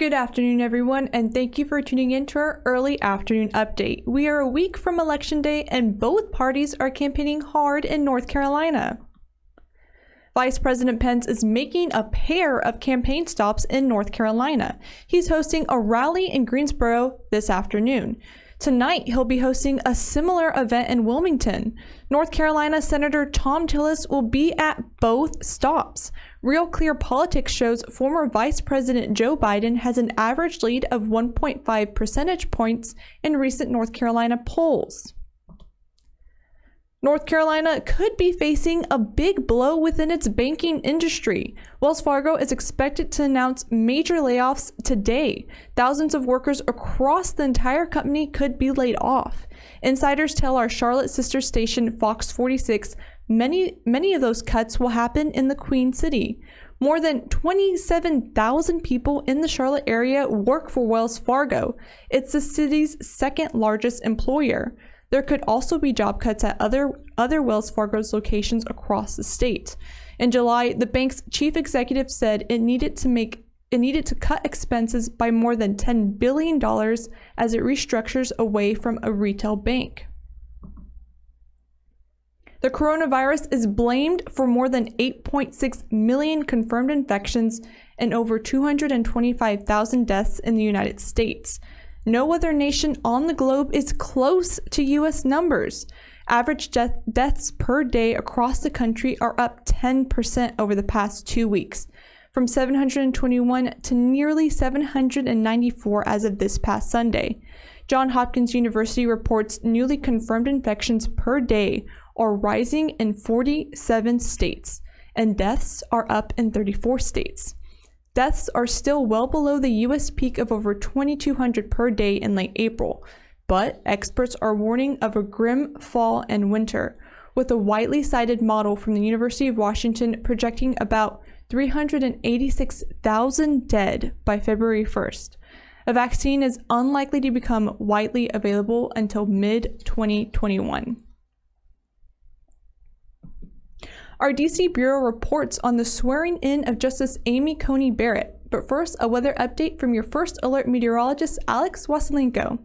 Good afternoon, everyone, and thank you for tuning in to our early afternoon update. We are a week from Election Day, and both parties are campaigning hard in North Carolina. Vice President Pence is making a pair of campaign stops in North Carolina. He's hosting a rally in Greensboro this afternoon. Tonight, he'll be hosting a similar event in Wilmington. North Carolina Senator Tom Tillis will be at both stops. Real Clear Politics shows former Vice President Joe Biden has an average lead of 1.5 percentage points in recent North Carolina polls. North Carolina could be facing a big blow within its banking industry. Wells Fargo is expected to announce major layoffs today. Thousands of workers across the entire company could be laid off. Insiders tell our Charlotte sister station Fox 46 many of those cuts will happen in the Queen City. More than 27,000 people in the Charlotte area work for Wells Fargo. It's the city's second largest employer. There could also be job cuts at other Wells Fargo's locations across the state. In July, the bank's chief executive said it needed to cut expenses by more than $10 billion as it restructures away from a retail bank. The coronavirus is blamed for more than 8.6 million confirmed infections and over 225,000 deaths in the United States. No other nation on the globe is close to U.S. numbers. Average deaths per day across the country are up 10% over the past 2 weeks, from 721 to nearly 794 as of this past Sunday. Johns Hopkins University reports newly confirmed infections per day are rising in 47 states, and deaths are up in 34 states. Deaths are still well below the U.S. peak of over 2,200 per day in late April, but experts are warning of a grim fall and winter, with a widely cited model from the University of Washington projecting about 386,000 dead by February 1st. A vaccine is unlikely to become widely available until mid-2021. Our DC Bureau reports on the swearing in of Justice Amy Coney Barrett. But first, a weather update from your First Alert meteorologist, Alex Wasilenko.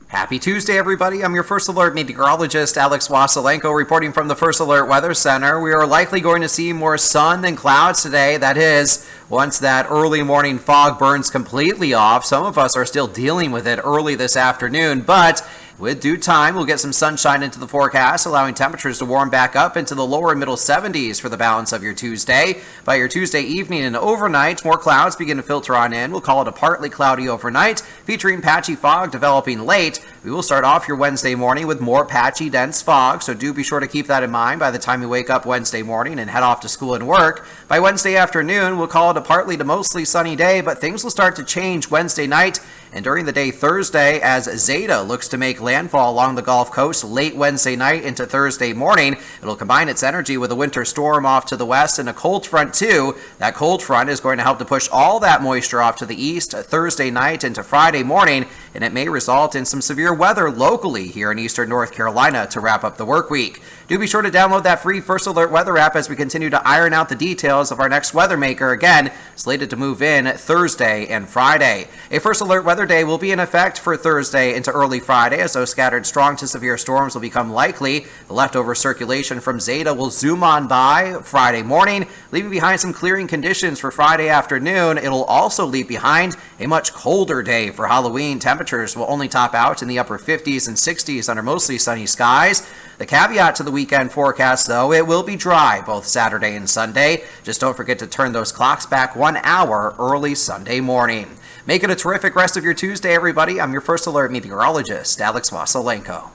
Happy Tuesday, everybody. I'm your First Alert meteorologist, Alex Wasilenko, reporting from the First Alert Weather Center. We are likely going to see more sun than clouds today. That is, once that early morning fog burns completely off. Some of us are still dealing with it early this afternoon, but with due time, we'll get some sunshine into the forecast, allowing temperatures to warm back up into the lower and middle 70s for the balance of your Tuesday. By your Tuesday evening and overnight, more clouds begin to filter on in. We'll call it a partly cloudy overnight, featuring patchy fog developing late. We will start off your Wednesday morning with more patchy, dense fog, so do be sure to keep that in mind by the time you wake up Wednesday morning and head off to school and work. By Wednesday afternoon, we'll call it a partly to mostly sunny day, but things will start to change Wednesday night and during the day Thursday as Zeta looks to make landfall along the Gulf Coast late Wednesday night into Thursday morning. It'll combine its energy with a winter storm off to the west and a cold front too. That cold front is going to help to push all that moisture off to the east Thursday night into Friday morning, and it may result in some severe weather locally here in eastern North Carolina to wrap up the work week. Do be sure to download that free First Alert weather app as we continue to iron out the details of our next weather maker, again slated to move in Thursday and Friday. A First Alert weather day will be in effect for Thursday into early Friday as those scattered strong to severe storms will become likely. The leftover circulation from Zeta will zoom on by Friday morning, leaving behind some clearing conditions for Friday afternoon. It'll also leave behind a much colder day for Halloween. Temperatures will only top out in the upper 50s and 60s under mostly sunny skies. The caveat to the weekend forecast, though, it will be dry both Saturday and Sunday. Just don't forget to turn those clocks back 1 hour early Sunday morning. Make it a terrific rest of your Tuesday, everybody. I'm your First Alert meteorologist, Alex Wasilenko.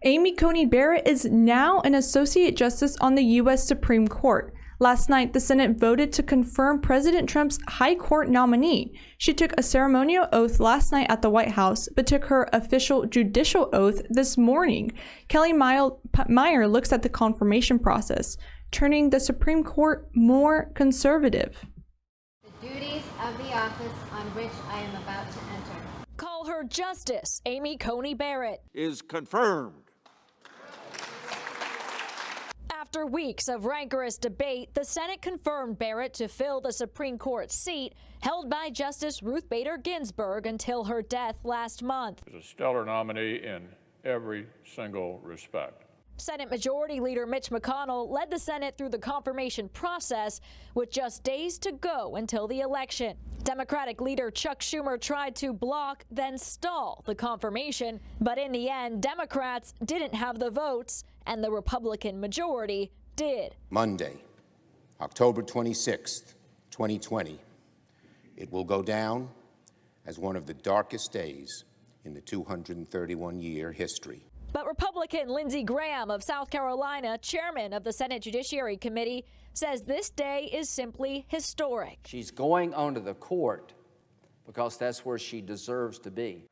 Amy Coney Barrett is now an Associate Justice on the U.S. Supreme Court. Last night, the Senate voted to confirm President Trump's High Court nominee. She took a ceremonial oath last night at the White House, but took her official judicial oath this morning. Kelly Meyer looks at the confirmation process, turning the Supreme Court more conservative. The duties of the office on which I am about to enter. Call her Justice Amy Coney Barrett is confirmed. After weeks of rancorous debate, the Senate confirmed Barrett to fill the Supreme Court seat held by Justice Ruth Bader Ginsburg until her death last month. She's a stellar nominee in every single respect. Senate Majority Leader Mitch McConnell led the Senate through the confirmation process with just days to go until the election. Democratic leader Chuck Schumer tried to block, then stall the confirmation, but in the end, Democrats didn't have the votes, and the Republican majority did. Monday, October 26th, 2020, it will go down as one of the darkest days in the 231-year history. But Republican Lindsey Graham of South Carolina, chairman of the Senate Judiciary Committee, says this day is simply historic. She's going onto the court because that's where she deserves to be.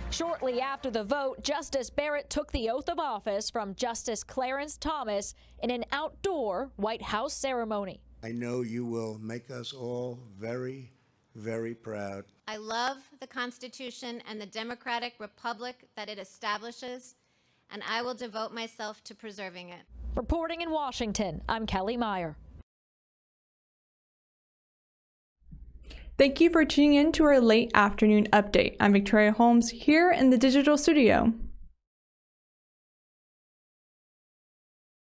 Shortly after the vote, Justice Barrett took the oath of office from Justice Clarence Thomas in an outdoor White House ceremony. I know you will make us all very, very proud. I love the Constitution and the democratic republic that it establishes, and I will devote myself to preserving it. Reporting in Washington, I'm Kelly Meyer. Thank you for tuning in to our late afternoon update. I'm Victoria Holmes here in the digital studio.